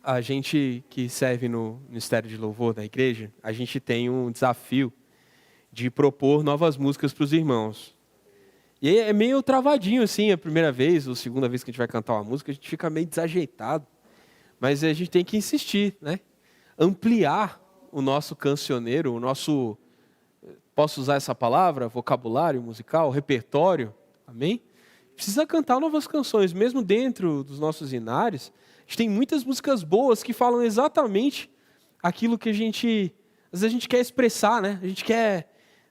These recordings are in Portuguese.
A gente que serve no Ministério de Louvor da igreja, a gente tem um desafio de propor novas músicas para os irmãos. E aí é meio travadinho assim, a primeira vez ou segunda vez que a gente vai cantar uma música, a gente fica meio desajeitado. Mas a gente tem que insistir, né? Ampliar o nosso cancioneiro, o nosso, posso usar essa palavra? Vocabulário musical, repertório, amém? Precisa cantar novas canções, mesmo dentro dos nossos inários. A gente tem muitas músicas boas que falam exatamente aquilo que às vezes a gente quer expressar, né?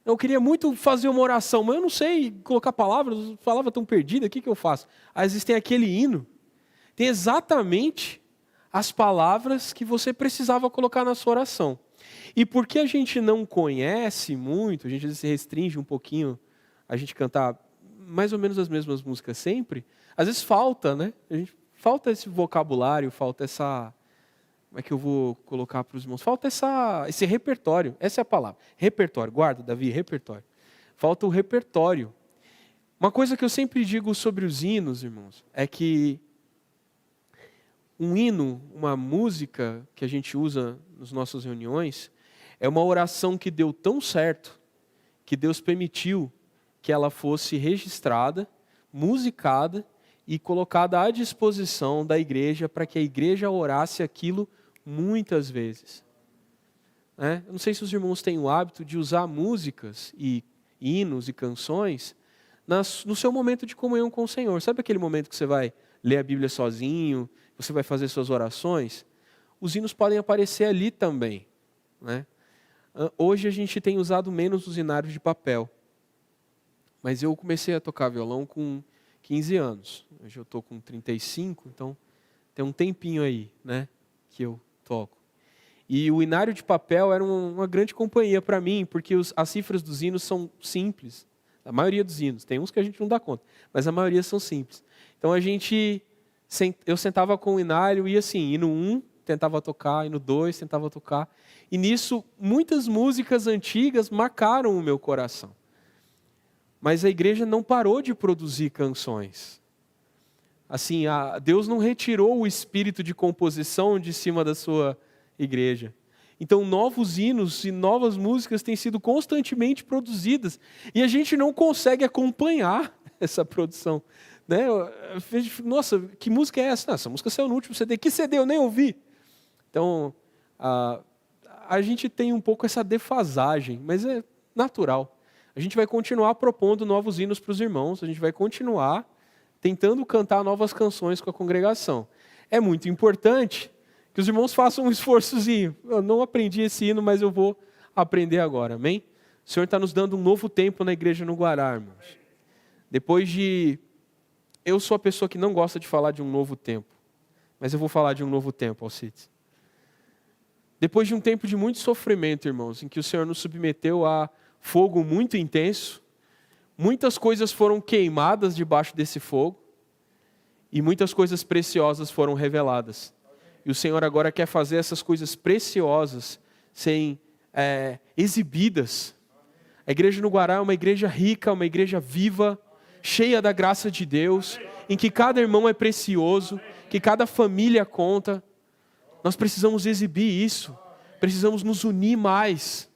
Eu queria muito fazer uma oração, mas eu não sei colocar palavras, palavra tão perdida, o que eu faço? Às vezes tem aquele hino, tem exatamente as palavras que você precisava colocar na sua oração. E porque a gente não conhece muito, a gente às vezes se restringe um pouquinho a gente cantar mais ou menos as mesmas músicas sempre, às vezes falta, né? Falta esse vocabulário, falta essa... Como é que eu vou colocar para os irmãos? Falta esse repertório, essa é a palavra. Repertório, guarda, Davi, repertório. Falta o repertório. Uma coisa que eu sempre digo sobre os hinos, irmãos, é que um hino, uma música que a gente usa nas nossas reuniões, é uma oração que deu tão certo, que Deus permitiu que ela fosse registrada, musicada, e colocada à disposição da igreja para que a igreja orasse aquilo muitas vezes. Eu não sei se os irmãos têm o hábito de usar músicas e hinos e canções no seu momento de comunhão com o Senhor. Sabe aquele momento que você vai ler a Bíblia sozinho, você vai fazer suas orações? Os hinos podem aparecer ali também. Hoje a gente tem usado menos os hinários de papel. Mas eu comecei a tocar violão com 15 anos. Hoje eu estou com 35, então tem um tempinho aí, né, que eu toco. E o hinário de papel era uma grande companhia para mim, porque as cifras dos hinos são simples. A maioria dos hinos, tem uns que a gente não dá conta, mas a maioria são simples. Então eu sentava com o hinário e assim, hino 1 tentava tocar, hino 2 tentava tocar. E nisso, muitas músicas antigas marcaram o meu coração. Mas a igreja não parou de produzir canções. Assim, Deus não retirou o espírito de composição de cima da sua igreja. Então, novos hinos e novas músicas têm sido constantemente produzidas. E a gente não consegue acompanhar essa produção. Nossa, que música é essa? Essa música saiu no último CD. Que CD? Eu nem ouvi. Então, a gente tem um pouco essa defasagem, mas é natural. A gente vai continuar propondo novos hinos para os irmãos, a gente vai continuar tentando cantar novas canções com a congregação. É muito importante que os irmãos façam um esforçozinho. Eu não aprendi esse hino, mas eu vou aprender agora, amém? O Senhor está nos dando um novo tempo na igreja no Guará, irmãos. Eu sou a pessoa que não gosta de falar de um novo tempo, mas eu vou falar de um novo tempo, Alcides. Depois de um tempo de muito sofrimento, irmãos, em que o Senhor nos submeteu a fogo muito intenso, muitas coisas foram queimadas debaixo desse fogo e muitas coisas preciosas foram reveladas. E o Senhor agora quer fazer essas coisas preciosas serem exibidas. A igreja no Guará é uma igreja rica, uma igreja viva, cheia da graça de Deus, em que cada irmão é precioso, que cada família conta. Nós precisamos exibir isso, precisamos nos unir mais,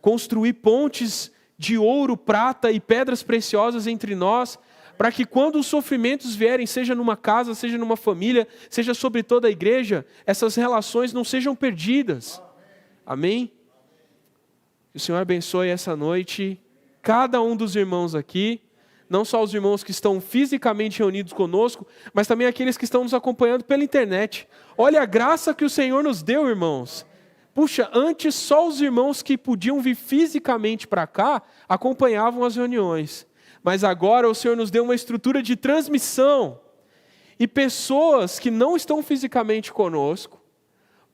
construir pontes de ouro, prata e pedras preciosas entre nós, para que quando os sofrimentos vierem, seja numa casa, seja numa família, seja sobre toda a igreja, essas relações não sejam perdidas. Amém? Que o Senhor abençoe essa noite cada um dos irmãos aqui, não só os irmãos que estão fisicamente reunidos conosco, mas também aqueles que estão nos acompanhando pela internet. Olha a graça que o Senhor nos deu, irmãos. Puxa, antes só os irmãos que podiam vir fisicamente para cá acompanhavam as reuniões. Mas agora o Senhor nos deu uma estrutura de transmissão. E pessoas que não estão fisicamente conosco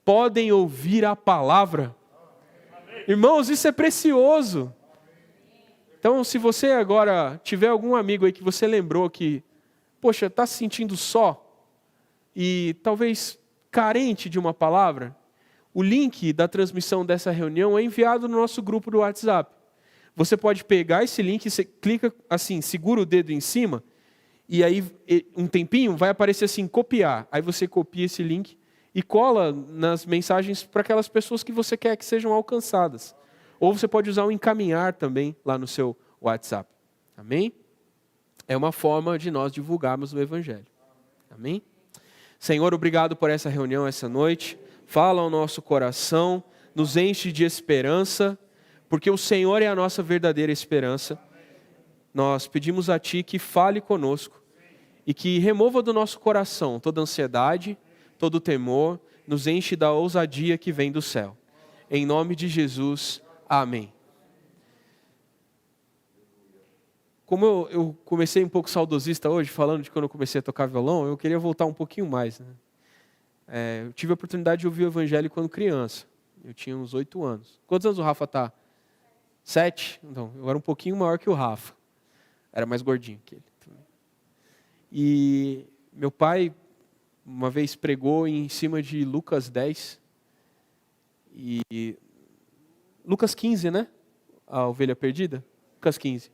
podem ouvir a palavra. Irmãos, isso é precioso. Então, se você agora tiver algum amigo aí que você lembrou que, poxa, está se sentindo só e talvez carente de uma palavra, o link da transmissão dessa reunião é enviado no nosso grupo do WhatsApp. Você pode pegar esse link, você clica assim, segura o dedo em cima, e aí um tempinho vai aparecer assim, copiar. Aí você copia esse link e cola nas mensagens para aquelas pessoas que você quer que sejam alcançadas. Ou você pode usar o encaminhar também lá no seu WhatsApp. Amém? É uma forma de nós divulgarmos o Evangelho. Amém? Senhor, obrigado por essa reunião essa noite. Fala ao nosso coração, nos enche de esperança, porque o Senhor é a nossa verdadeira esperança. Nós pedimos a Ti que fale conosco e que remova do nosso coração toda ansiedade, todo temor, nos enche da ousadia que vem do céu. Em nome de Jesus, amém. Como eu comecei um pouco saudosista hoje, falando de quando eu comecei a tocar violão, eu queria voltar um pouquinho mais, né? Eu tive a oportunidade de ouvir o Evangelho quando criança. Eu tinha uns 8 anos. Quantos anos o Rafa está? 7? Então, eu era um pouquinho maior que o Rafa. Era mais gordinho que ele. E meu pai, uma vez, pregou em cima de Lucas 10. E Lucas 15, né? A ovelha perdida? Lucas 15.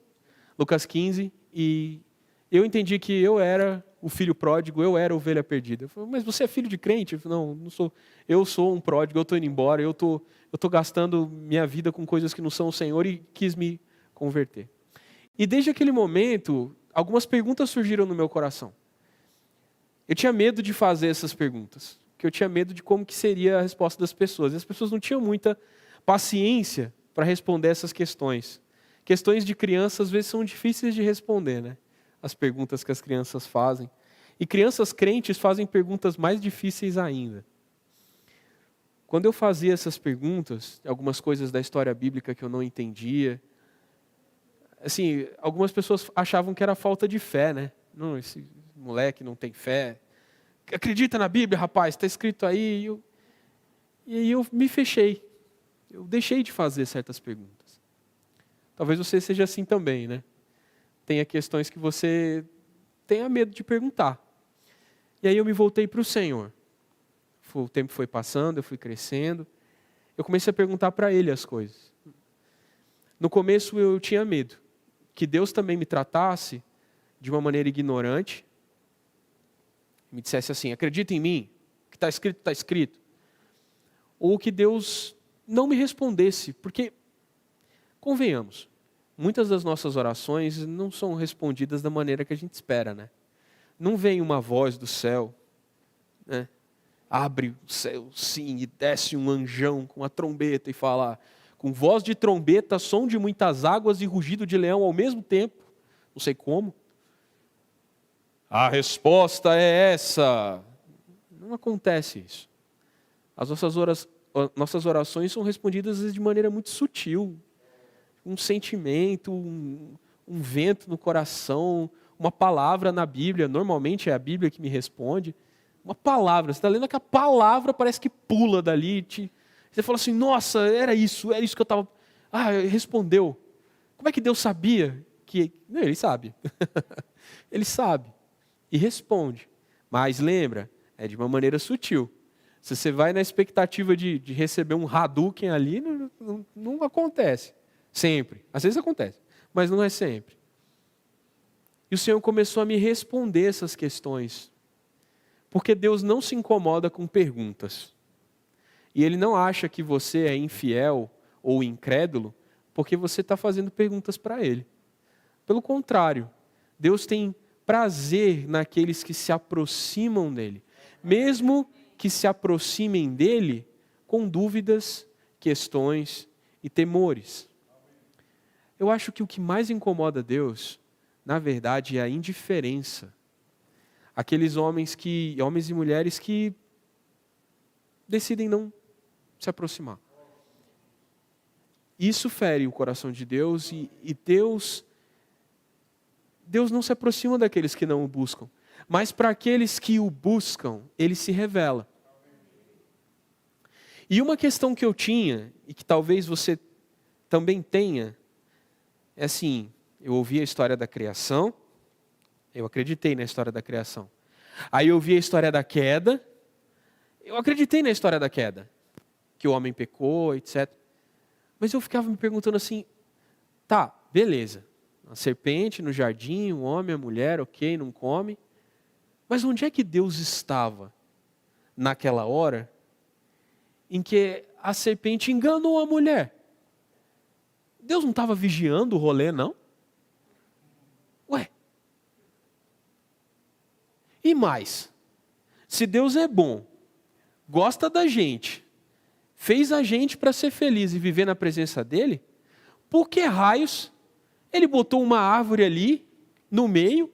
Lucas 15, e eu entendi que eu era o filho pródigo, eu era a ovelha perdida. Eu falei, mas você é filho de crente? Eu falei, não sou. Eu sou um pródigo, eu estou indo embora, eu tô gastando minha vida com coisas que não são o Senhor e quis me converter. E desde aquele momento, algumas perguntas surgiram no meu coração. Eu tinha medo de fazer essas perguntas, porque eu tinha medo de como que seria a resposta das pessoas. E as pessoas não tinham muita paciência para responder essas questões. Questões de criança, às vezes, são difíceis de responder, né? As perguntas que as crianças fazem. E crianças crentes fazem perguntas mais difíceis ainda. Quando eu fazia essas perguntas, algumas coisas da história bíblica que eu não entendia, assim, algumas pessoas achavam que era falta de fé, né? Não, esse moleque não tem fé. Acredita na Bíblia, rapaz, está escrito aí. E aí eu me fechei. Eu deixei de fazer certas perguntas. Talvez você seja assim também, né? Tenha questões que você tenha medo de perguntar. E aí eu me voltei para o Senhor. O tempo foi passando, eu fui crescendo. Eu comecei a perguntar para Ele as coisas. No começo eu tinha medo que Deus também me tratasse de uma maneira ignorante. Me dissesse assim, acredita em mim, o que está escrito, está escrito. Ou que Deus não me respondesse, porque, convenhamos, muitas das nossas orações não são respondidas da maneira que a gente espera, né? Não vem uma voz do céu, né? Abre o céu, sim, e desce um anjão com a trombeta e fala, com voz de trombeta, som de muitas águas e rugido de leão ao mesmo tempo. Não sei como. A resposta é essa. Não acontece isso. As nossas orações são respondidas de maneira muito sutil. Um sentimento, um vento no coração, uma palavra na Bíblia. Normalmente é a Bíblia que me responde. Uma palavra, você está lendo que a palavra parece que pula dali. Você fala assim, nossa, era isso que eu estava... respondeu. Como é que Deus sabia? Não, Ele sabe. Ele sabe. E responde. Mas lembra, é de uma maneira sutil. Se você vai na expectativa de receber um Hadouken ali, não acontece. Sempre. Às vezes acontece, mas não é sempre. E o Senhor começou a me responder essas questões. Porque Deus não se incomoda com perguntas. E Ele não acha que você é infiel ou incrédulo porque você está fazendo perguntas para Ele. Pelo contrário, Deus tem prazer naqueles que se aproximam dEle. Mesmo que se aproximem dEle com dúvidas, questões e temores. Eu acho que o que mais incomoda Deus, na verdade, é a indiferença. Aqueles homens e mulheres que decidem não se aproximar. Isso fere o coração de Deus e Deus não se aproxima daqueles que não o buscam. Mas para aqueles que o buscam, Ele se revela. E uma questão que eu tinha, e que talvez você também tenha, é assim, eu ouvi a história da criação, eu acreditei na história da criação. Aí eu vi a história da queda, eu acreditei na história da queda, que o homem pecou, etc. Mas eu ficava me perguntando assim, tá, beleza, a serpente no jardim, o homem, a mulher, ok, não come, mas onde é que Deus estava naquela hora em que a serpente enganou a mulher. Deus não estava vigiando o rolê, não? Ué. E mais, se Deus é bom, gosta da gente, fez a gente para ser feliz e viver na presença dele, por que raios ele botou uma árvore ali, no meio,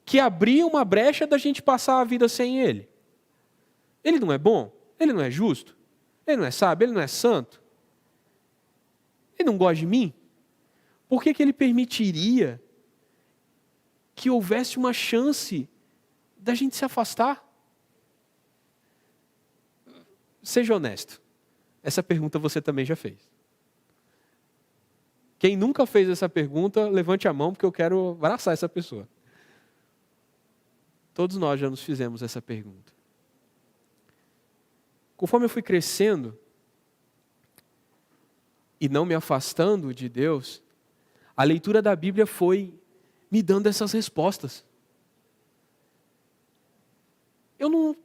que abria uma brecha da gente passar a vida sem ele? Ele não é bom? Ele não é justo? Ele não é sábio? Ele não é santo? Ele não gosta de mim? Por que ele permitiria que houvesse uma chance da gente se afastar? Seja honesto. Essa pergunta você também já fez. Quem nunca fez essa pergunta, levante a mão, porque eu quero abraçar essa pessoa. Todos nós já nos fizemos essa pergunta. Conforme eu fui crescendo e não me afastando de Deus, a leitura da Bíblia foi me dando essas respostas. Eu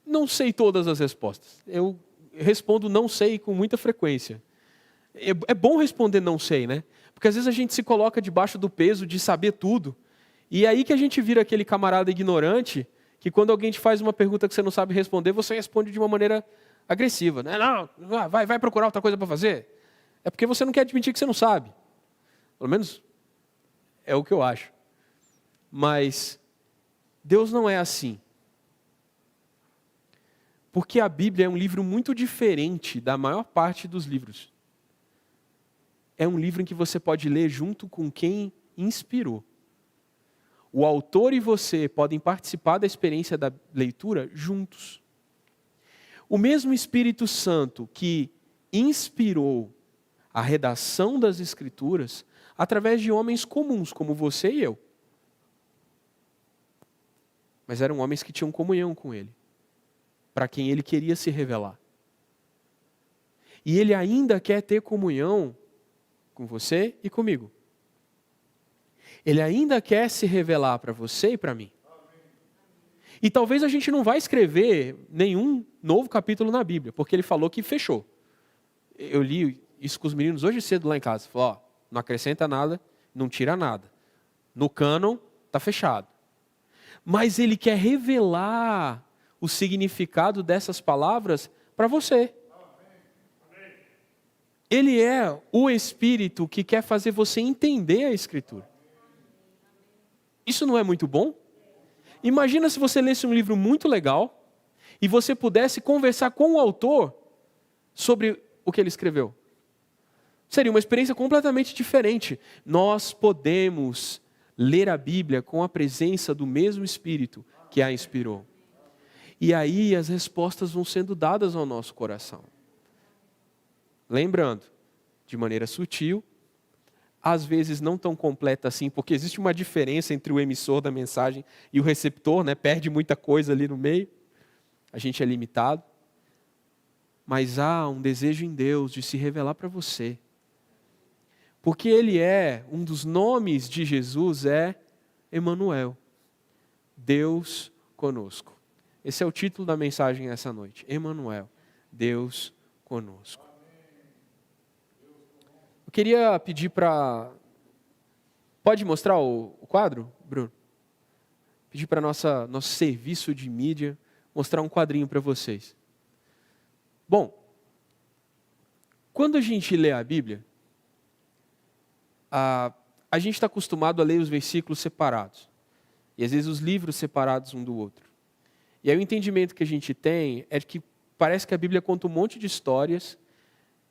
não sei todas as respostas. Eu respondo não sei com muita frequência. É bom responder não sei, né? Porque às vezes a gente se coloca debaixo do peso de saber tudo. E é aí que a gente vira aquele camarada ignorante, que quando alguém te faz uma pergunta que você não sabe responder, você responde de uma maneira agressiva. Né? Não, vai procurar outra coisa para fazer. É porque você não quer admitir que você não sabe. Pelo menos é o que eu acho. Mas Deus não é assim. Porque a Bíblia é um livro muito diferente da maior parte dos livros. É um livro em que você pode ler junto com quem inspirou. O autor e você podem participar da experiência da leitura juntos. O mesmo Espírito Santo que inspirou a redação das Escrituras através de homens comuns, como você e eu. Mas eram homens que tinham comunhão com ele, para quem ele queria se revelar. E ele ainda quer ter comunhão com você e comigo. Ele ainda quer se revelar para você e para mim. E talvez a gente não vai escrever nenhum novo capítulo na Bíblia, porque ele falou que fechou. Eu li isso com os meninos hoje cedo lá em casa. Falou, ó, não acrescenta nada, não tira nada. No cânon, está fechado. Mas ele quer revelar o significado dessas palavras para você. Ele é o Espírito que quer fazer você entender a Escritura. Isso não é muito bom? Imagina se você lesse um livro muito legal e você pudesse conversar com o autor sobre o que ele escreveu. Seria uma experiência completamente diferente. Nós podemos ler a Bíblia com a presença do mesmo Espírito que a inspirou. E aí as respostas vão sendo dadas ao nosso coração. Lembrando, de maneira sutil, às vezes não tão completa assim, porque existe uma diferença entre o emissor da mensagem e o receptor, né? Perde muita coisa ali no meio, a gente é limitado. Mas há um desejo em Deus de se revelar para você. Porque Ele um dos nomes de Jesus é Emanuel, Deus conosco. Esse é o título da mensagem essa noite, Emanuel, Deus conosco. Eu queria pedir para... Pode mostrar o quadro, Bruno? Pedir para nosso serviço de mídia mostrar um quadrinho para vocês. Bom, quando a gente lê a Bíblia, a gente está acostumado a ler os versículos separados. E às vezes os livros separados um do outro. E aí o entendimento que a gente tem é que parece que a Bíblia conta um monte de histórias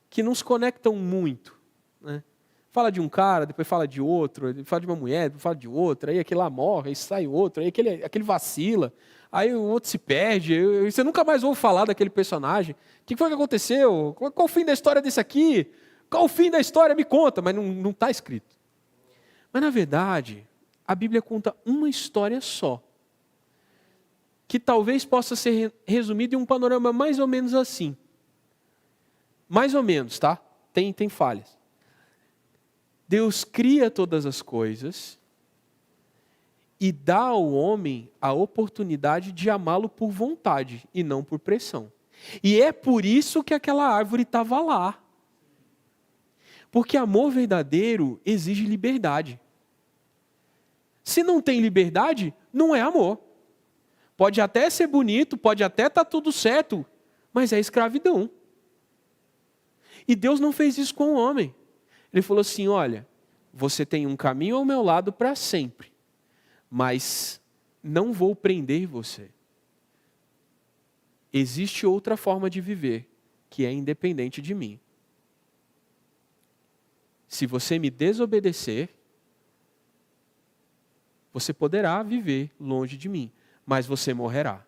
que não se conectam muito. Né? Fala de um cara, depois fala de outro, fala de uma mulher, depois fala de outra, aí aquele lá morre, aí sai outro, aí aquele vacila, aí o outro se perde, e você nunca mais ouve falar daquele personagem. O que foi que aconteceu? Qual o fim da história desse aqui? Qual o fim da história? Me conta, mas não está escrito. Mas na verdade, a Bíblia conta uma história só, que talvez possa ser resumida em um panorama mais ou menos assim. Mais ou menos, tá? Tem falhas. Deus cria todas as coisas e dá ao homem a oportunidade de amá-lo por vontade e não por pressão. E é por isso que aquela árvore estava lá. Porque amor verdadeiro exige liberdade. Se não tem liberdade, não é amor. Pode até ser bonito, pode até estar tudo certo, mas é escravidão. E Deus não fez isso com o homem. Ele falou assim, olha, você tem um caminho ao meu lado para sempre, mas não vou prender você. Existe outra forma de viver, que é independente de mim. Se você me desobedecer, você poderá viver longe de mim, mas você morrerá.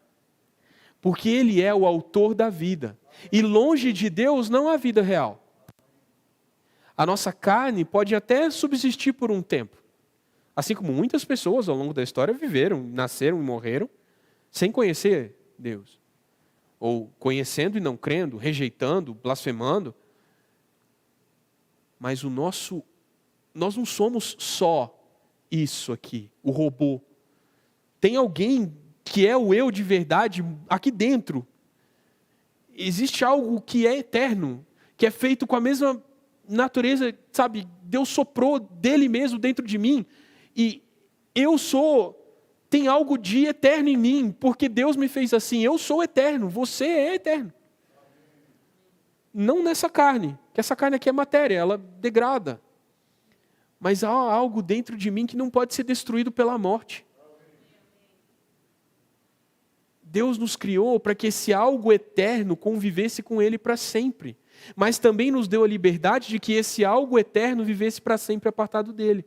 Porque Ele é o autor da vida. E longe de Deus não há vida real. A nossa carne pode até subsistir por um tempo. Assim como muitas pessoas ao longo da história viveram, nasceram e morreram, sem conhecer Deus. Ou conhecendo e não crendo, rejeitando, blasfemando. Mas nós não somos só isso aqui, o robô. Tem alguém que é o eu de verdade aqui dentro. Existe algo que é eterno, que é feito com a mesma natureza, sabe? Deus soprou dele mesmo dentro de mim. E tem algo de eterno em mim, porque Deus me fez assim. Eu sou eterno, você é eterno. Não nessa carne, que essa carne aqui é matéria, ela degrada. Mas há algo dentro de mim que não pode ser destruído pela morte. Deus nos criou para que esse algo eterno convivesse com Ele para sempre. Mas também nos deu a liberdade de que esse algo eterno vivesse para sempre apartado dEle.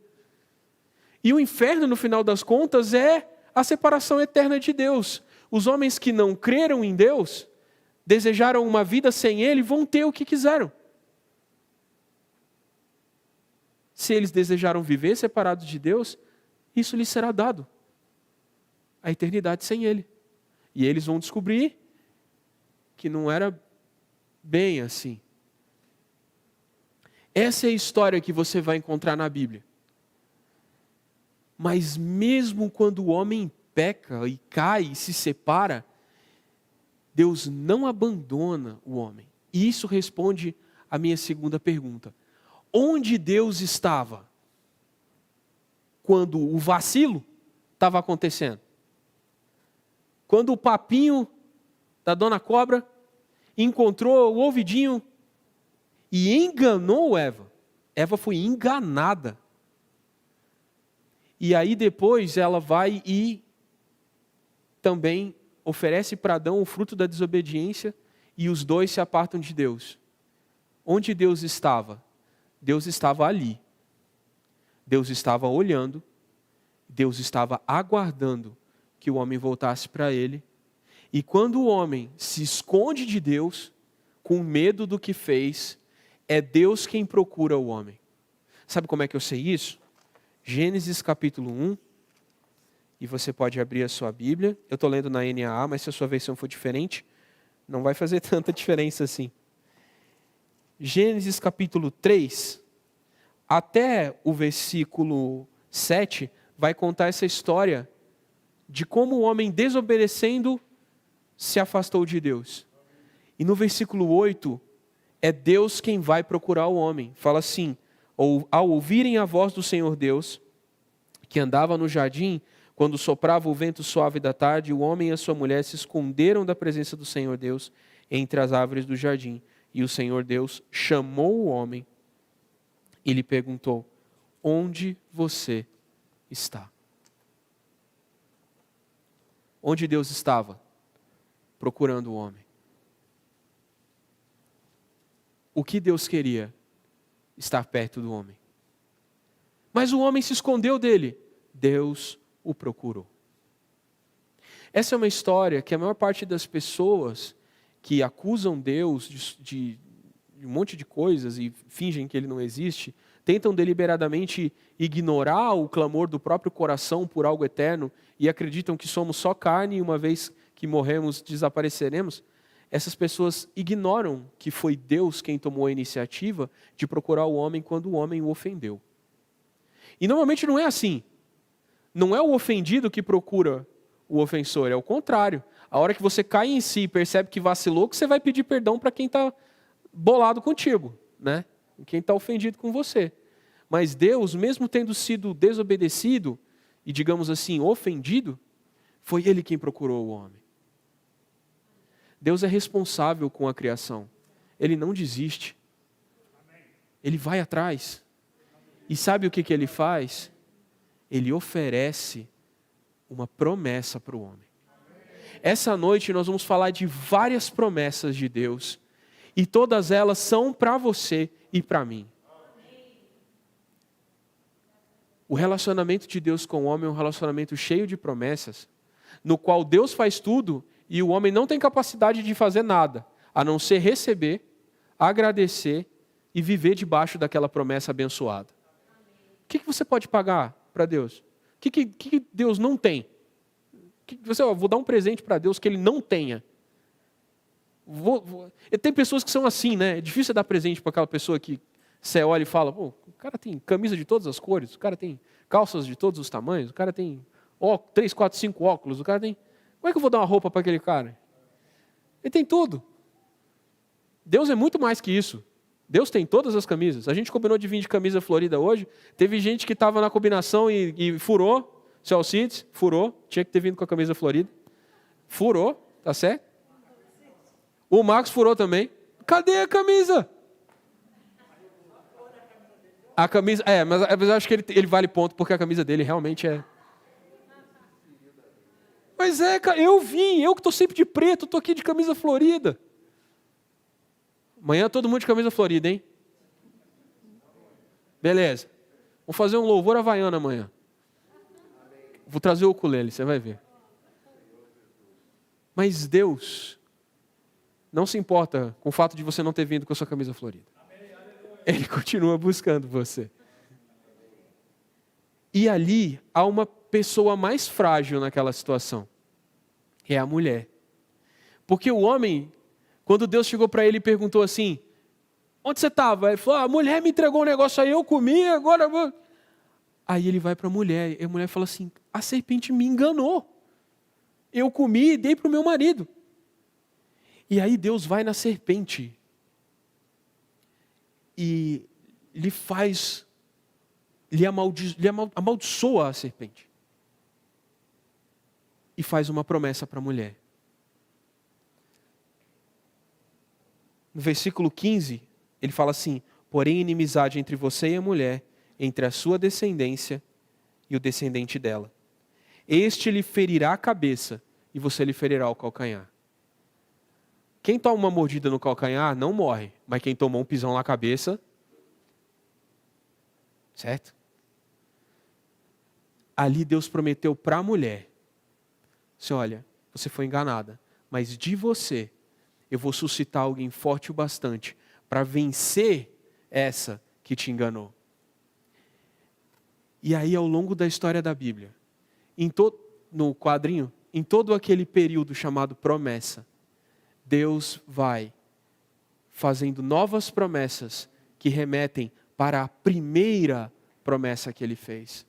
E o inferno, no final das contas, é a separação eterna de Deus. Os homens que não creram em Deus, desejaram uma vida sem Ele, vão ter o que quiseram. Se eles desejaram viver separados de Deus, isso lhes será dado. A eternidade sem Ele. E eles vão descobrir que não era bem assim. Essa é a história que você vai encontrar na Bíblia. Mas mesmo quando o homem peca e cai e se separa, Deus não abandona o homem. E isso responde à minha segunda pergunta. Onde Deus estava quando o vacilo estava acontecendo? Quando o papinho da dona cobra encontrou o ouvidinho e enganou Eva. Eva foi enganada. E aí depois ela vai e também oferece para Adão o fruto da desobediência e os dois se apartam de Deus. Onde Deus estava? Deus estava ali. Deus estava olhando. Deus estava aguardando que o homem voltasse para Ele. E quando o homem se esconde de Deus, com medo do que fez, é Deus quem procura o homem. Sabe como é que eu sei isso? Gênesis capítulo 1. E você pode abrir a sua Bíblia. Eu estou lendo na NAA, mas se a sua versão for diferente, não vai fazer tanta diferença assim. Gênesis capítulo 3, até o versículo 7, vai contar essa história de como o homem desobedecendo se afastou de Deus. E no versículo 8, é Deus quem vai procurar o homem. Fala assim, ao ouvirem a voz do Senhor Deus, que andava no jardim, quando soprava o vento suave da tarde, o homem e a sua mulher se esconderam da presença do Senhor Deus entre as árvores do jardim. E o Senhor Deus chamou o homem e lhe perguntou, onde você está? Onde Deus estava? Procurando o homem. O que Deus queria? Estar perto do homem. Mas o homem se escondeu dele. Deus o procurou. Essa é uma história que a maior parte das pessoas que acusam Deus de um monte de coisas e fingem que Ele não existe, tentam deliberadamente ignorar o clamor do próprio coração por algo eterno e acreditam que somos só carne e uma vez que morremos desapareceremos. Essas pessoas ignoram que foi Deus quem tomou a iniciativa de procurar o homem quando o homem o ofendeu. E normalmente não é assim. Não é o ofendido que procura o ofensor, é o contrário. A hora que você cai em si e percebe que vacilou, que você vai pedir perdão para quem está bolado contigo, né? Quem está ofendido com você. Mas Deus, mesmo tendo sido desobedecido e, digamos assim, ofendido, foi Ele quem procurou o homem. Deus é responsável com a criação. Ele não desiste. Ele vai atrás. E sabe o que Ele faz? Ele oferece uma promessa para o homem. Essa noite nós vamos falar de várias promessas de Deus. E todas elas são para você e para mim. O relacionamento de Deus com o homem é um relacionamento cheio de promessas, no qual Deus faz tudo e o homem não tem capacidade de fazer nada, a não ser receber, agradecer e viver debaixo daquela promessa abençoada. O que você pode pagar para Deus? O que Deus não tem? Vou dar um presente para Deus que Ele não tenha. Tem pessoas que são assim, né? É difícil dar presente para aquela pessoa que você olha e fala, pô, o cara tem camisa de todas as cores, o cara tem calças de todos os tamanhos, o cara tem 3, 4, 5 óculos, o cara tem... Como é que eu vou dar uma roupa para aquele cara? Ele tem tudo. Deus é muito mais que isso. Deus tem todas as camisas. A gente combinou de vir de camisa florida hoje. Teve gente que estava na combinação e furou. Seu Alcides, furou. Tinha que ter vindo com a camisa florida. Furou, tá certo? O Marcos furou também. Cadê a camisa? A camisa, mas eu acho que ele vale ponto, porque a camisa dele realmente é... Mas cara, eu que estou sempre de preto, estou aqui de camisa florida. Amanhã todo mundo de camisa florida, hein? Beleza. Vou fazer um louvor havaiano amanhã. Vou trazer o ukulele, você vai ver. Mas Deus não se importa com o fato de você não ter vindo com a sua camisa florida. Ele continua buscando você. E ali há uma pessoa mais frágil naquela situação. É a mulher. Porque o homem, quando Deus chegou para ele e perguntou assim, onde você estava? Ele falou, a mulher me entregou um negócio aí, eu comi, agora... Aí ele vai para a mulher, e a mulher fala assim, a serpente me enganou. Eu comi e dei para o meu marido. E aí Deus vai na serpente e amaldiçoa a serpente. E faz uma promessa para a mulher. No versículo 15, ele fala assim, porém inimizade entre você e a mulher, entre a sua descendência e o descendente dela. Este lhe ferirá a cabeça e você lhe ferirá o calcanhar. Quem toma uma mordida no calcanhar não morre, mas quem tomou um pisão na cabeça, certo? Ali Deus prometeu para a mulher, assim, olha, você foi enganada, mas de você eu vou suscitar alguém forte o bastante para vencer essa que te enganou. E aí, ao longo da história da Bíblia, no quadrinho, em todo aquele período chamado promessa, Deus vai fazendo novas promessas que remetem para a primeira promessa que Ele fez.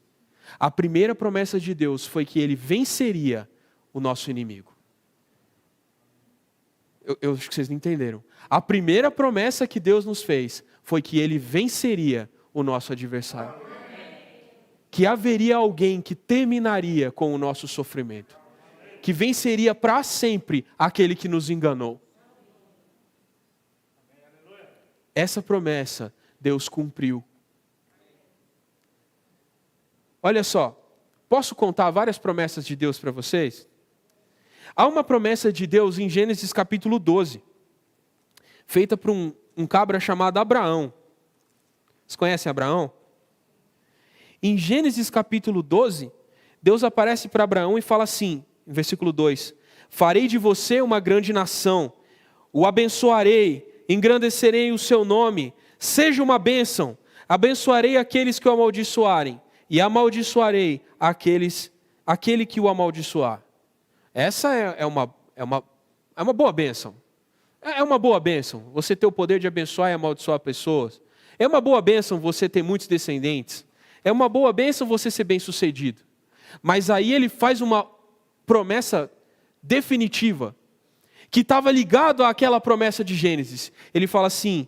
A primeira promessa de Deus foi que Ele venceria o nosso inimigo. Eu acho que vocês não entenderam. A primeira promessa que Deus nos fez foi que Ele venceria o nosso adversário. Que haveria alguém que terminaria com o nosso sofrimento. Que venceria para sempre aquele que nos enganou. Essa promessa Deus cumpriu. Olha só, posso contar várias promessas de Deus para vocês? Há uma promessa de Deus em Gênesis capítulo 12, feita por um cabra chamado Abraão. Vocês conhecem Abraão? Em Gênesis capítulo 12, Deus aparece para Abraão e fala assim, em versículo 2, farei de você uma grande nação, o abençoarei, engrandecerei o seu nome, seja uma bênção, abençoarei aqueles que o amaldiçoarem, e amaldiçoarei aquele que o amaldiçoar. Essa é uma boa bênção. É uma boa bênção você ter o poder de abençoar e amaldiçoar pessoas. É uma boa bênção você ter muitos descendentes. É uma boa bênção você ser bem-sucedido. Mas aí ele faz uma promessa definitiva, que estava ligado àquela promessa de Gênesis. Ele fala assim: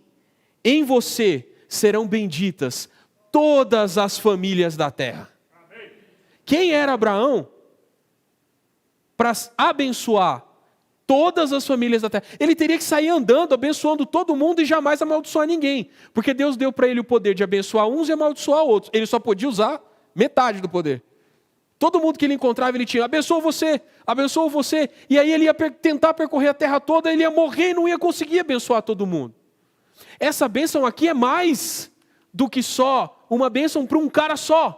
em você serão benditas todas as famílias da terra. Amém. Quem era Abraão para abençoar todas as famílias da terra? Ele teria que sair andando, abençoando todo mundo e jamais amaldiçoar ninguém. Porque Deus deu para ele o poder de abençoar uns e amaldiçoar outros. Ele só podia usar metade do poder. Todo mundo que ele encontrava, ele tinha: abençoa você, abençoa você. E aí ele ia tentar percorrer a terra toda, ele ia morrer e não ia conseguir abençoar todo mundo. Essa bênção aqui é mais do que só uma bênção para um cara só.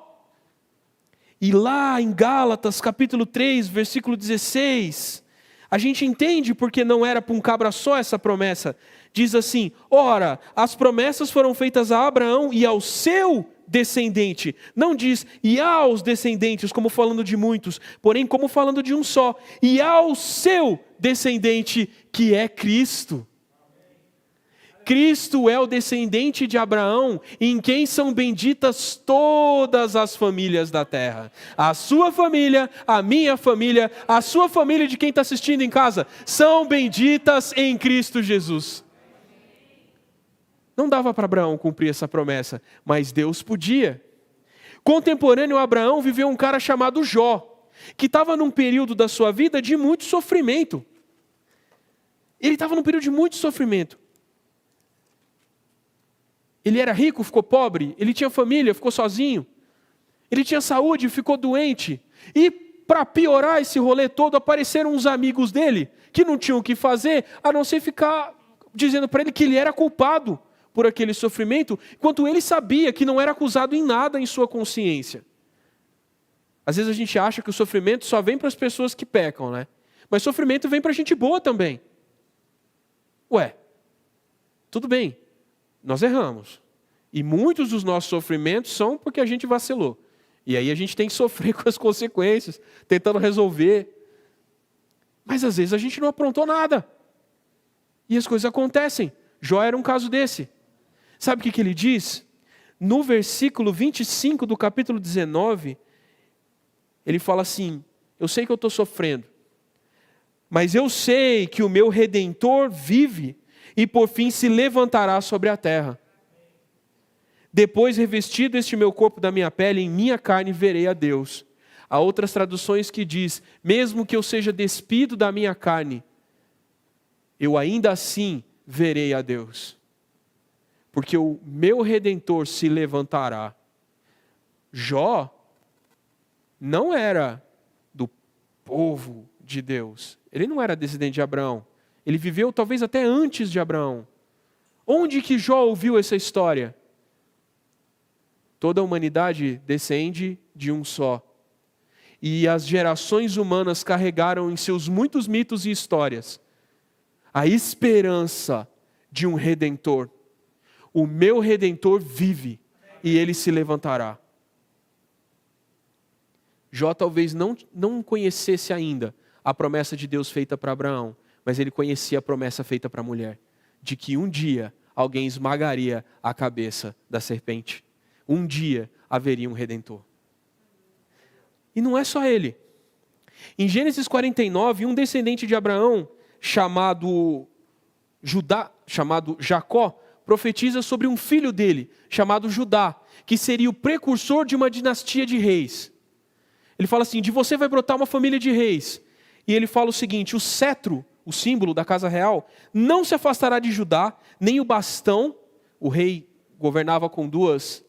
E lá em Gálatas, capítulo 3, versículo 16, a gente entende porque não era para um cabra só essa promessa. Diz assim: ora, as promessas foram feitas a Abraão e ao seu descendente. Não diz e aos descendentes, como falando de muitos, porém como falando de um só. E ao seu descendente, que é Cristo. Cristo é o descendente de Abraão, em quem são benditas todas as famílias da terra. A sua família, a minha família, a sua família de quem está assistindo em casa, são benditas em Cristo Jesus. Não dava para Abraão cumprir essa promessa, mas Deus podia. Contemporâneo a Abraão viveu um cara chamado Jó, que estava num período da sua vida de muito sofrimento. Ele estava num período de muito sofrimento. Ele era rico, ficou pobre. Ele tinha família, ficou sozinho. Ele tinha saúde, ficou doente. E para piorar esse rolê todo, apareceram uns amigos dele que não tinham o que fazer, a não ser ficar dizendo para ele que ele era culpado por aquele sofrimento, enquanto ele sabia que não era acusado em nada em sua consciência. Às vezes a gente acha que o sofrimento só vem para as pessoas que pecam, né? Mas sofrimento vem para gente boa também. Ué, tudo bem. Nós erramos. E muitos dos nossos sofrimentos são porque a gente vacilou. E aí a gente tem que sofrer com as consequências, tentando resolver. Mas às vezes a gente não aprontou nada. E as coisas acontecem. Jó era um caso desse. Sabe o que ele diz? No versículo 25 do capítulo 19, ele fala assim: eu sei que eu estou sofrendo, mas eu sei que o meu Redentor vive e por fim se levantará sobre a terra. Depois, revestido este meu corpo da minha pele, em minha carne verei a Deus. Há outras traduções que diz: mesmo que eu seja despido da minha carne, eu ainda assim verei a Deus. Porque o meu Redentor se levantará. Jó não era do povo de Deus. Ele não era descendente de Abraão. Ele viveu talvez até antes de Abraão. Onde que Jó ouviu essa história? Toda a humanidade descende de um só. E as gerações humanas carregaram em seus muitos mitos e histórias a esperança de um Redentor. O meu Redentor vive e ele se levantará. Jó talvez não conhecesse ainda a promessa de Deus feita para Abraão, mas ele conhecia a promessa feita para a mulher, de que um dia alguém esmagaria a cabeça da serpente. Um dia haveria um Redentor. E não é só ele. Em Gênesis 49, um descendente de Abraão, chamado Jacó, profetiza sobre um filho dele, chamado Judá, que seria o precursor de uma dinastia de reis. Ele fala assim: de você vai brotar uma família de reis. E ele fala o seguinte: o cetro, o símbolo da casa real, não se afastará de Judá, nem o bastão. O rei governava com duas,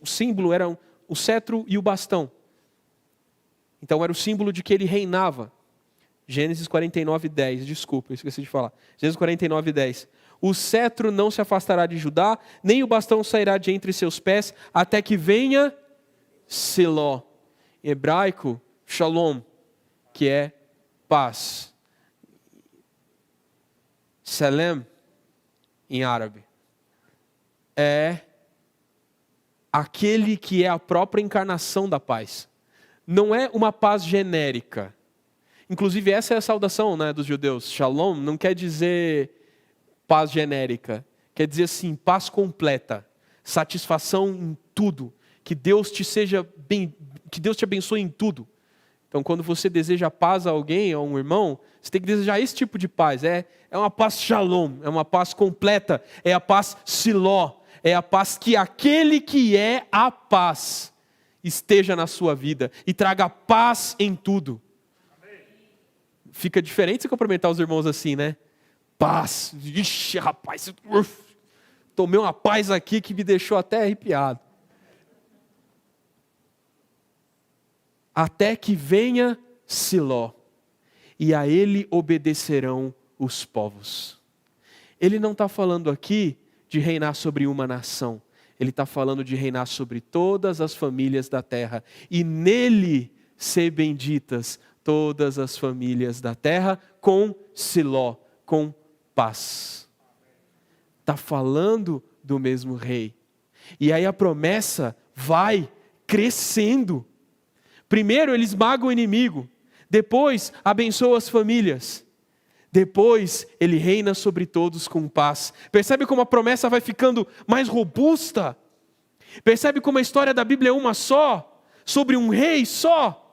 o símbolo era o cetro e o bastão. Então era o símbolo de que ele reinava. Gênesis 49, 10, desculpa, eu esqueci de falar. Gênesis 49, 10. O cetro não se afastará de Judá, nem o bastão sairá de entre seus pés, até que venha Seló. Em hebraico, shalom, que é paz. Selem, em árabe, é aquele que é a própria encarnação da paz. Não é uma paz genérica. Inclusive essa é a saudação, né, dos judeus. Shalom não quer dizer paz genérica. Quer dizer assim, paz completa. Satisfação em tudo. que Deus que Deus te abençoe em tudo. Então, quando você deseja paz a alguém, a um irmão, você tem que desejar esse tipo de paz. É uma paz shalom, é uma paz completa, é a paz siló, é a paz que aquele que é a paz esteja na sua vida e traga paz em tudo. Fica diferente você cumprimentar os irmãos assim, né? Paz. Ixi, rapaz, tomei uma paz aqui que me deixou até arrepiado. Até que venha Siló, e a ele obedecerão os povos. Ele não está falando aqui de reinar sobre uma nação. Ele está falando de reinar sobre todas as famílias da terra. E nele ser benditas todas as famílias da terra com Siló, com paz. Está falando do mesmo rei. E aí a promessa vai crescendo. Primeiro ele esmaga o inimigo, depois abençoa as famílias, depois ele reina sobre todos com paz. Percebe como a promessa vai ficando mais robusta? Percebe como a história da Bíblia é uma só, sobre um rei só?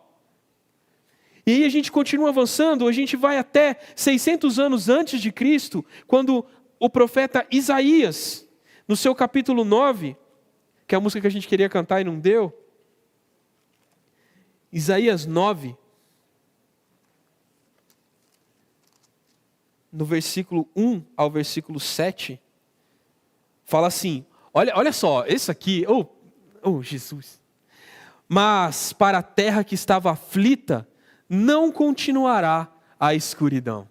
E aí a gente continua avançando, a gente vai até 600 anos antes de Cristo, quando o profeta Isaías, no seu capítulo 9, que é a música que a gente queria cantar e não deu, Isaías 9, no versículo 1 ao versículo 7, fala assim, olha só, esse aqui, oh Jesus. Mas para a terra que estava aflita, não continuará a escuridão.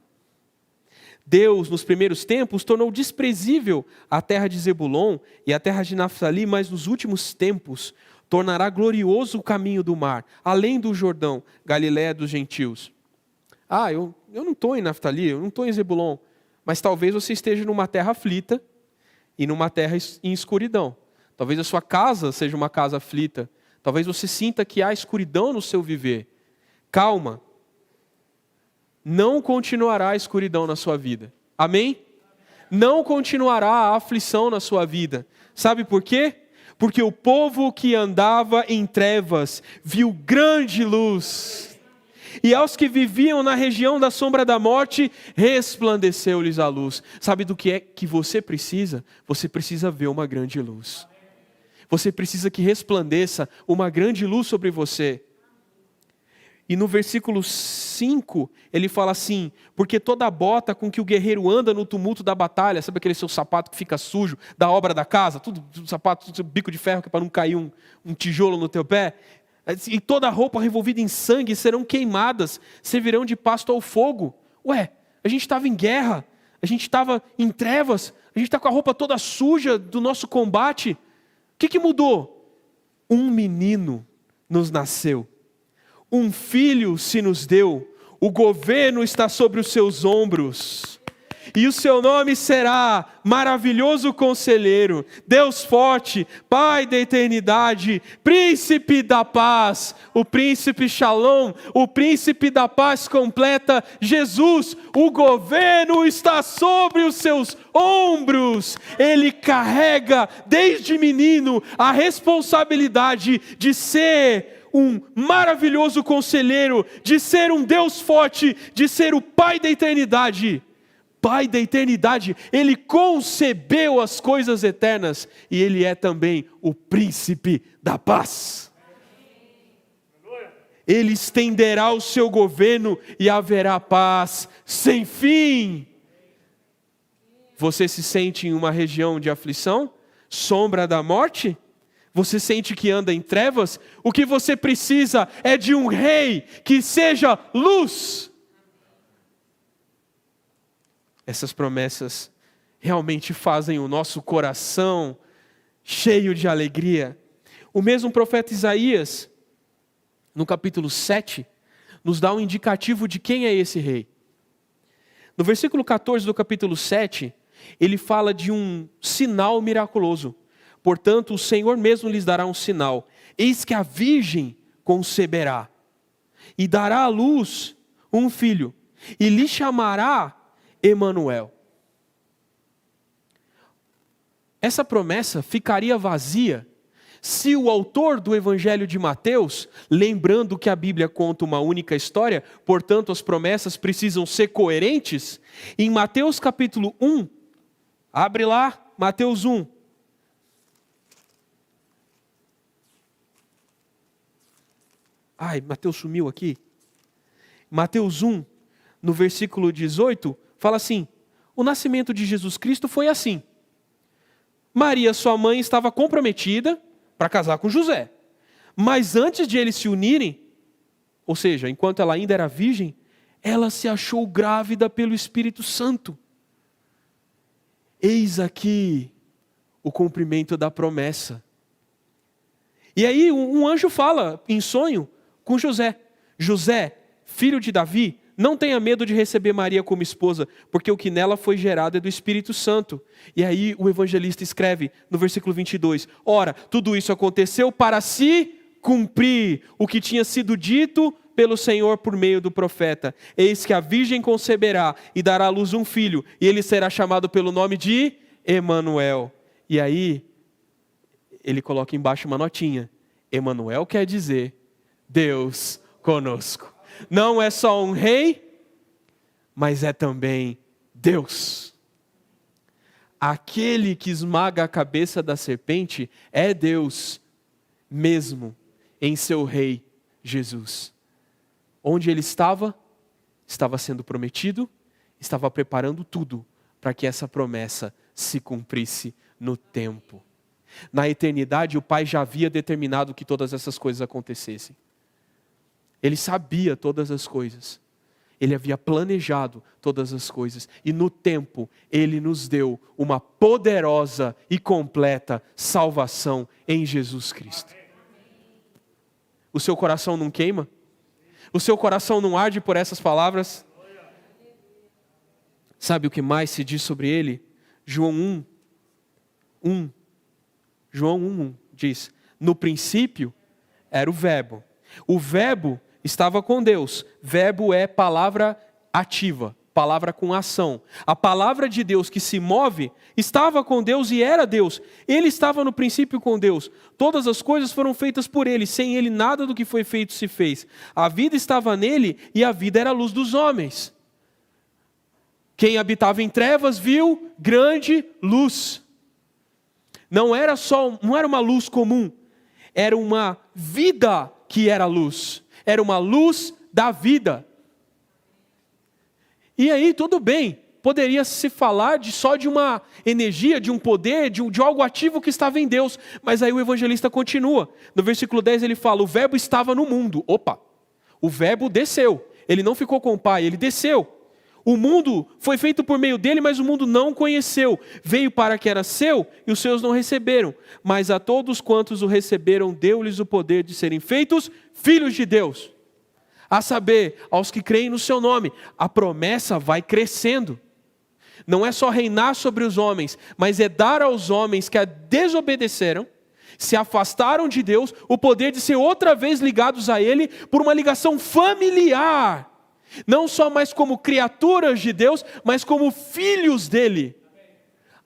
Deus, nos primeiros tempos, tornou desprezível a terra de Zebulon e a terra de Naftali, mas nos últimos tempos tornará glorioso o caminho do mar, além do Jordão, Galiléia dos gentios. Eu não estou em Naftali, eu não estou em Zebulon, mas talvez você esteja numa terra aflita e numa terra em escuridão. Talvez a sua casa seja uma casa aflita, talvez você sinta que há escuridão no seu viver. Calma, não continuará a escuridão na sua vida. Amém? Não continuará a aflição na sua vida. Sabe por quê? Porque o povo que andava em trevas viu grande luz. E aos que viviam na região da sombra da morte, resplandeceu-lhes a luz. Sabe do que é que você precisa? Você precisa ver uma grande luz. Você precisa que resplandeça uma grande luz sobre você. E no versículo 5, ele fala assim, porque toda bota com que o guerreiro anda no tumulto da batalha, sabe aquele seu sapato que fica sujo, da obra da casa, tudo sapato, tudo bico de ferro, que é para não cair um tijolo no teu pé, e toda a roupa revolvida em sangue serão queimadas, servirão de pasto ao fogo. A gente estava em guerra, a gente estava em trevas, a gente está com a roupa toda suja do nosso combate. O que mudou? Um menino nos nasceu. Um filho se nos deu, o governo está sobre os seus ombros, e o seu nome será Maravilhoso Conselheiro, Deus Forte, Pai da Eternidade, Príncipe da Paz, o Príncipe Shalom, o Príncipe da Paz completa, Jesus, o governo está sobre os seus ombros, ele carrega desde menino a responsabilidade de ser um maravilhoso conselheiro, de ser um Deus forte, de ser o Pai da eternidade. Pai da eternidade, Ele concebeu as coisas eternas e Ele é também o príncipe da paz. Ele estenderá o seu governo e haverá paz sem fim. Você se sente em uma região de aflição? Sombra da morte? Você sente que anda em trevas? O que você precisa é de um rei que seja luz. Essas promessas realmente fazem o nosso coração cheio de alegria. O mesmo profeta Isaías, no capítulo 7, nos dá um indicativo de quem é esse rei. No versículo 14 do capítulo 7, ele fala de um sinal miraculoso. Portanto, o Senhor mesmo lhes dará um sinal. Eis que a virgem conceberá e dará à luz um filho, e lhe chamará Emanuel. Essa promessa ficaria vazia Se o autor do Evangelho de Mateus, lembrando que a Bíblia conta uma única história, portanto as promessas precisam ser coerentes, em Mateus capítulo 1, abre lá, Mateus 1. Ai, Mateus sumiu aqui. Mateus 1, no versículo 18, fala assim: o nascimento de Jesus Cristo foi assim. Maria, sua mãe, estava comprometida para casar com José. Mas antes de eles se unirem, ou seja, enquanto ela ainda era virgem, ela se achou grávida pelo Espírito Santo. Eis aqui o cumprimento da promessa. E aí um anjo fala em sonho com José: José, filho de Davi, não tenha medo de receber Maria como esposa, porque o que nela foi gerado é do Espírito Santo. E aí o evangelista escreve no versículo 22, ora, tudo isso aconteceu para se cumprir o que tinha sido dito pelo Senhor por meio do profeta. Eis que a virgem conceberá e dará à luz um filho, e ele será chamado pelo nome de Emanuel. E aí ele coloca embaixo uma notinha. Emanuel quer dizer Deus conosco. Não é só um rei, mas é também Deus. Aquele que esmaga a cabeça da serpente é Deus mesmo em seu rei Jesus. Onde ele estava? Estava sendo prometido, estava preparando tudo para que essa promessa se cumprisse no tempo. Na eternidade, o Pai já havia determinado que todas essas coisas acontecessem. Ele sabia todas as coisas. Ele havia planejado todas as coisas. E no tempo, Ele nos deu uma poderosa e completa salvação em Jesus Cristo. O seu coração não queima? O seu coração não arde por essas palavras? Sabe o que mais se diz sobre Ele? João 1 diz: no princípio era o Verbo. O Verbo estava com Deus. Verbo é palavra ativa, palavra com ação. A palavra de Deus que se move estava com Deus e era Deus. Ele estava no princípio com Deus. Todas as coisas foram feitas por Ele. Sem Ele nada do que foi feito se fez. A vida estava nele e a vida era a luz dos homens. Quem habitava em trevas viu grande luz. Não era uma luz comum. Era uma vida que era luz. Era uma luz da vida. E aí, tudo bem, poderia se falar só de uma energia, de um poder, de algo ativo que estava em Deus. Mas aí o evangelista continua. No versículo 10 ele fala, o verbo estava no mundo. Opa, o verbo desceu. Ele não ficou com o Pai, ele desceu. O mundo foi feito por meio dele, mas o mundo não o conheceu. Veio para que era seu e os seus não receberam. Mas a todos quantos o receberam, deu-lhes o poder de serem feitos filhos de Deus. A saber, aos que creem no seu nome. A promessa vai crescendo. Não é só reinar sobre os homens, mas é dar aos homens que a desobedeceram, se afastaram de Deus, o poder de ser outra vez ligados a Ele por uma ligação familiar. Não só mais como criaturas de Deus, mas como filhos dele.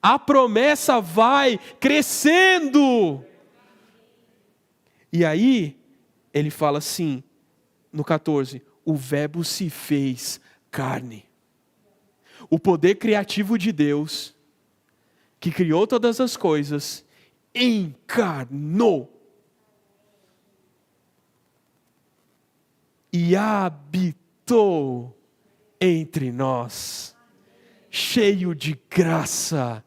A promessa vai crescendo. E aí, ele fala assim, no 14, o verbo se fez carne. O poder criativo de Deus, que criou todas as coisas, encarnou. E habitou entre nós, cheio de graça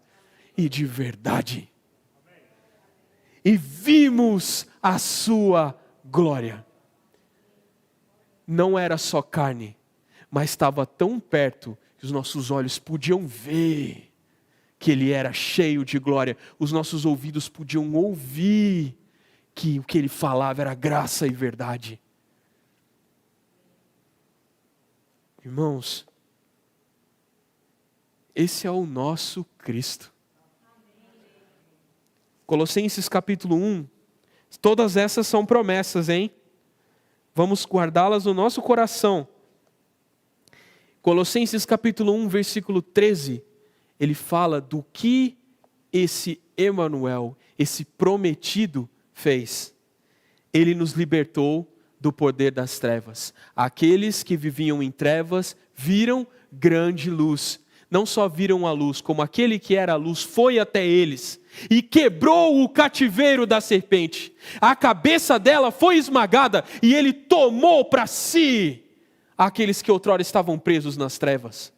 e de verdade. E vimos a sua glória. Não era só carne, mas estava tão perto que os nossos olhos podiam ver que ele era cheio de glória. Os nossos ouvidos podiam ouvir que o que ele falava era graça e verdade. Irmãos, esse é o nosso Cristo. Colossenses capítulo 1, todas essas são promessas, hein? Vamos guardá-las no nosso coração. Colossenses capítulo 1, versículo 13, ele fala do que esse Emanuel, esse prometido, fez? Ele nos libertou do poder das trevas. Aqueles que viviam em trevas viram grande luz. Não só viram a luz, como aquele que era a luz foi até eles e quebrou o cativeiro da serpente. A cabeça dela foi esmagada e ele tomou para si aqueles que outrora estavam presos nas trevas.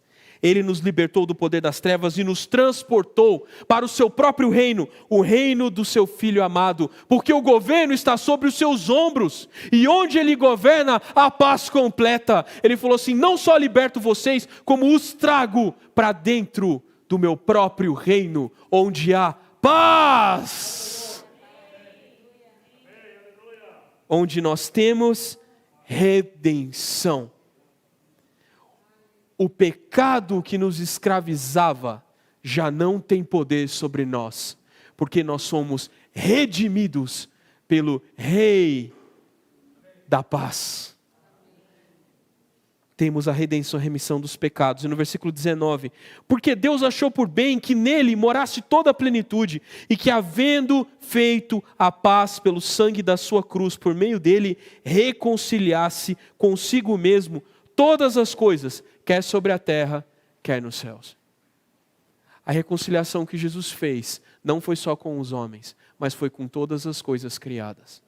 Ele nos libertou do poder das trevas e nos transportou para o seu próprio reino, o reino do seu Filho amado, porque o governo está sobre os seus ombros, e onde ele governa, a paz completa. Ele falou assim: não só liberto vocês, como os trago para dentro do meu próprio reino, onde há paz. Onde nós temos redenção. O pecado que nos escravizava já não tem poder sobre nós, porque nós somos redimidos pelo Rei da paz. Temos a redenção, a remissão dos pecados. E no versículo 19, porque Deus achou por bem que nele morasse toda a plenitude, e que havendo feito a paz pelo sangue da sua cruz, por meio dele, reconciliasse consigo mesmo todas as coisas, quer sobre a terra, quer nos céus. A reconciliação que Jesus fez não foi só com os homens, mas foi com todas as coisas criadas.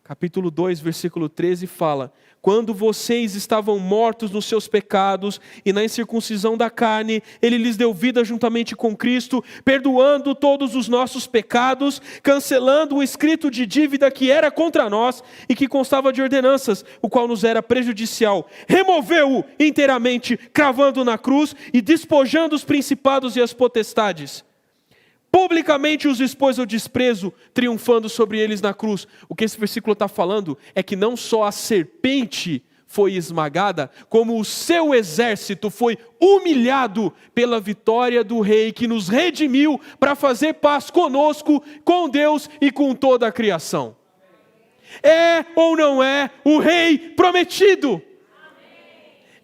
Capítulo 2, versículo 13 fala: quando vocês estavam mortos nos seus pecados e na incircuncisão da carne, Ele lhes deu vida juntamente com Cristo, perdoando todos os nossos pecados, cancelando o escrito de dívida que era contra nós e que constava de ordenanças, o qual nos era prejudicial. Removeu-o inteiramente, cravando na cruz e despojando os principados e as potestades. Publicamente os expôs ao desprezo, triunfando sobre eles na cruz. O que esse versículo está falando é que não só a serpente foi esmagada, como o seu exército foi humilhado pela vitória do Rei que nos redimiu para fazer paz conosco, com Deus e com toda a criação. É ou não é o Rei prometido?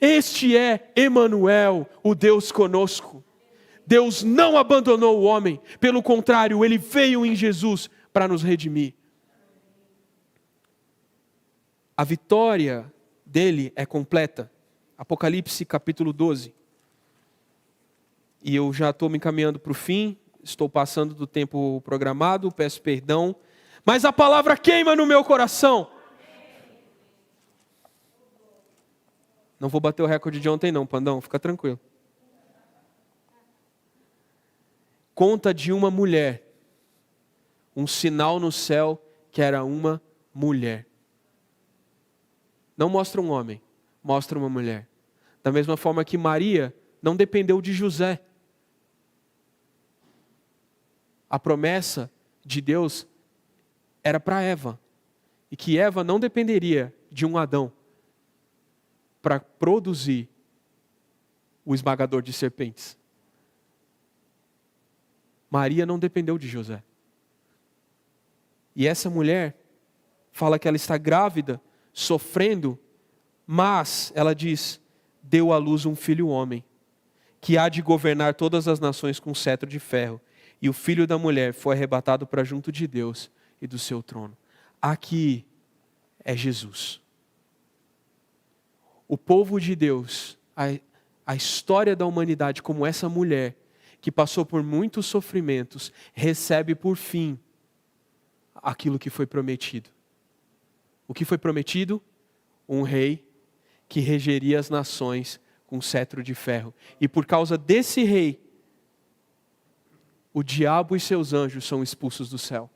Este é Emanuel, o Deus conosco. Deus não abandonou o homem, pelo contrário, Ele veio em Jesus para nos redimir. A vitória dele é completa. Apocalipse capítulo 12. E eu já estou me encaminhando para o fim, estou passando do tempo programado, peço perdão, mas a palavra queima no meu coração. Não vou bater o recorde de ontem não, Pandão, fica tranquilo. Conta de uma mulher, um sinal no céu que era uma mulher. Não mostra um homem, mostra uma mulher. Da mesma forma que Maria não dependeu de José. A promessa de Deus era para Eva, e que Eva não dependeria de um Adão para produzir o esmagador de serpentes. Maria não dependeu de José. E essa mulher fala que ela está grávida, sofrendo, mas ela diz: deu à luz um filho homem, que há de governar todas as nações com cetro de ferro. E o filho da mulher foi arrebatado para junto de Deus e do seu trono. Aqui é Jesus. O povo de Deus, a história da humanidade, como essa mulher, que passou por muitos sofrimentos, recebe por fim aquilo que foi prometido. O que foi prometido? Um rei que regeria as nações com cetro de ferro. E por causa desse rei, o diabo e seus anjos são expulsos do céu.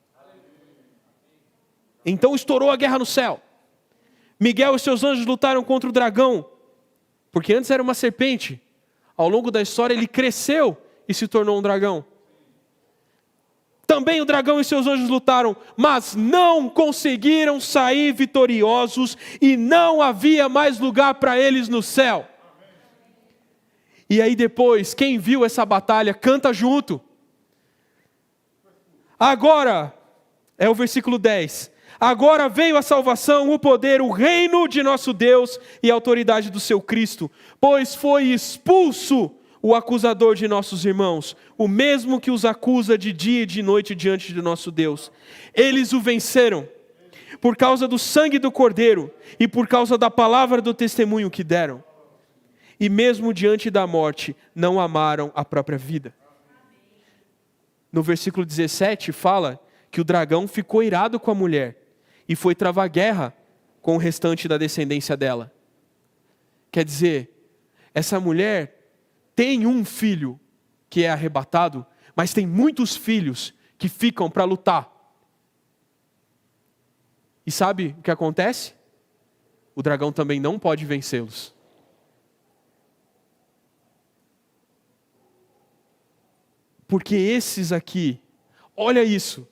Então estourou a guerra no céu. Miguel e seus anjos lutaram contra o dragão, porque antes era uma serpente. Ao longo da história ele cresceu e se tornou um dragão. Também o dragão e seus anjos lutaram, mas não conseguiram sair vitoriosos e não havia mais lugar para eles no céu. E aí depois, quem viu essa batalha, canta junto. Agora, é o versículo 10. Agora veio a salvação, o poder, o reino de nosso Deus e a autoridade do seu Cristo, pois foi expulso o acusador de nossos irmãos, o mesmo que os acusa de dia e de noite diante de nosso Deus. Eles o venceram por causa do sangue do Cordeiro e por causa da palavra do testemunho que deram. E mesmo diante da morte, não amaram a própria vida. No versículo 17 fala que o dragão ficou irado com a mulher e foi travar guerra com o restante da descendência dela. Quer dizer, essa mulher tem um filho que é arrebatado, mas tem muitos filhos que ficam para lutar. E sabe o que acontece? O dragão também não pode vencê-los. Porque esses aqui, olha isso,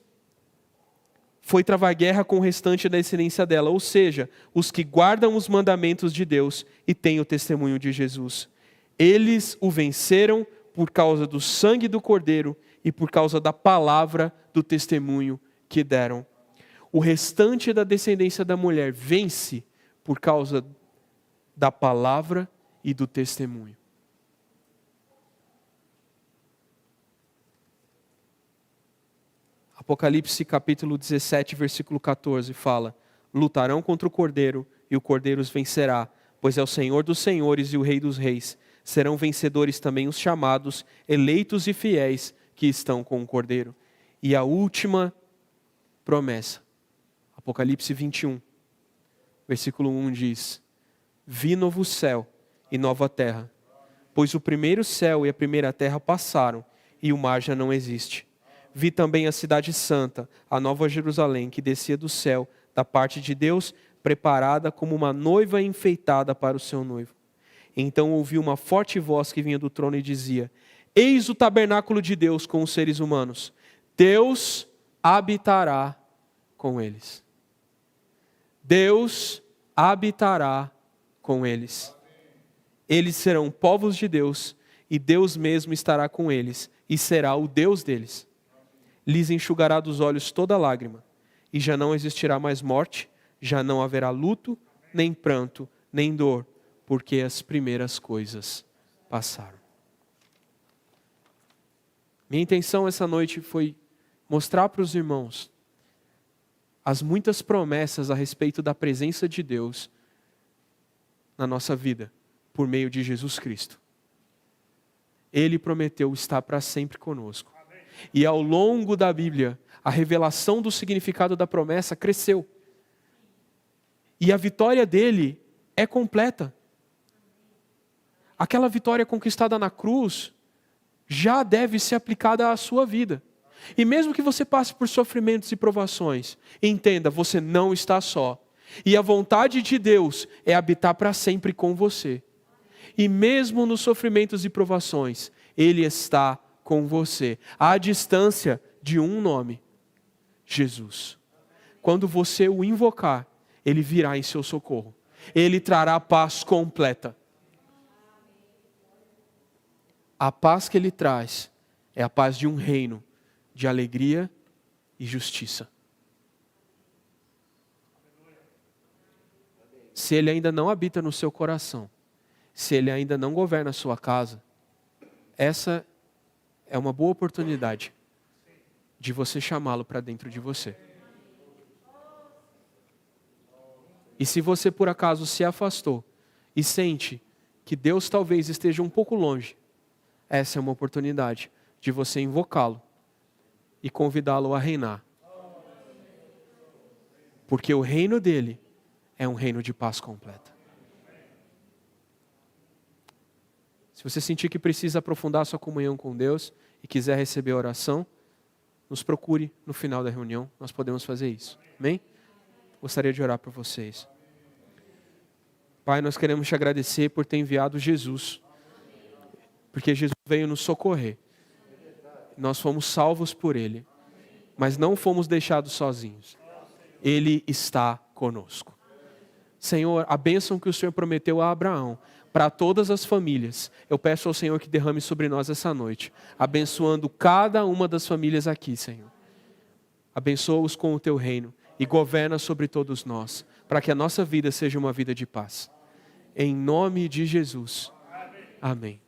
foi travar guerra com o restante da descendência dela, ou seja, os que guardam os mandamentos de Deus e têm o testemunho de Jesus. Eles o venceram por causa do sangue do Cordeiro e por causa da palavra do testemunho que deram. O restante da descendência da mulher vence por causa da palavra e do testemunho. Apocalipse capítulo 17, versículo 14 fala: lutarão contra o Cordeiro e o Cordeiro os vencerá, pois é o Senhor dos senhores e o Rei dos reis. Serão vencedores também os chamados, eleitos e fiéis que estão com o Cordeiro. E a última promessa, Apocalipse 21, versículo 1 diz: vi novo céu e nova terra, pois o primeiro céu e a primeira terra passaram e o mar já não existe. Vi também a cidade santa, a nova Jerusalém, que descia do céu, da parte de Deus, preparada como uma noiva enfeitada para o seu noivo. Então ouvi uma forte voz que vinha do trono e dizia: eis o tabernáculo de Deus com os seres humanos. Deus habitará com eles. Deus habitará com eles. Eles serão povos de Deus, e Deus mesmo estará com eles, e será o Deus deles. Lhes enxugará dos olhos toda lágrima, e já não existirá mais morte, já não haverá luto, nem pranto, nem dor, porque as primeiras coisas passaram. Minha intenção essa noite foi mostrar para os irmãos as muitas promessas a respeito da presença de Deus na nossa vida, por meio de Jesus Cristo. Ele prometeu estar para sempre conosco. E ao longo da Bíblia, a revelação do significado da promessa cresceu. E a vitória dele é completa. Aquela vitória conquistada na cruz já deve ser aplicada à sua vida. E mesmo que você passe por sofrimentos e provações, entenda, você não está só. E a vontade de Deus é habitar para sempre com você. E mesmo nos sofrimentos e provações, Ele está com você, à distância de um nome: Jesus. Quando você o invocar, Ele virá em seu socorro. Ele trará paz completa. A paz que Ele traz é a paz de um reino de alegria e justiça. Se Ele ainda não habita no seu coração, se Ele ainda não governa a sua casa, essa é uma boa oportunidade de você chamá-lo para dentro de você. E se você por acaso se afastou e sente que Deus talvez esteja um pouco longe, essa é uma oportunidade de você invocá-lo e convidá-lo a reinar. Porque o reino dele é um reino de paz completa. Se você sentir que precisa aprofundar sua comunhão com Deus e quiser receber a oração, nos procure no final da reunião, nós podemos fazer isso. Amém? Gostaria de orar por vocês. Pai, nós queremos te agradecer por ter enviado Jesus, porque Jesus veio nos socorrer. Nós fomos salvos por Ele, mas não fomos deixados sozinhos. Ele está conosco. Senhor, a bênção que o Senhor prometeu a Abraão, para todas as famílias, eu peço ao Senhor que derrame sobre nós essa noite, abençoando cada uma das famílias aqui, Senhor. Abençoa-os com o teu reino e governa sobre todos nós, para que a nossa vida seja uma vida de paz. Em nome de Jesus. Amém.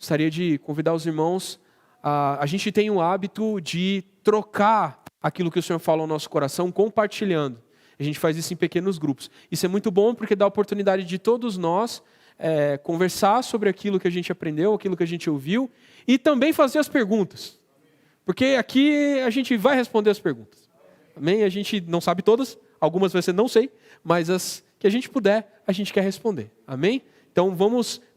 gostaria de convidar os irmãos. A gente tem o hábito de trocar aquilo que o Senhor fala ao nosso coração, compartilhando. A gente faz isso em pequenos grupos. Isso é muito bom porque dá a oportunidade de todos nós conversar sobre aquilo que a gente aprendeu, aquilo que a gente ouviu, e também fazer as perguntas. Porque aqui a gente vai responder as perguntas. Amém? A gente não sabe todas, algumas vai ser não sei, mas as que a gente puder, a gente quer responder. Amém? Então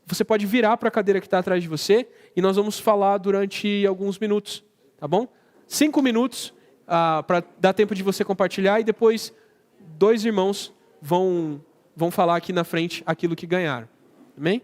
você pode virar para a cadeira que está atrás de você e nós vamos falar durante alguns minutos, tá bom? 5 minutos para dar tempo de você compartilhar e depois 2 irmãos vão falar aqui na frente aquilo que ganharam. Amém?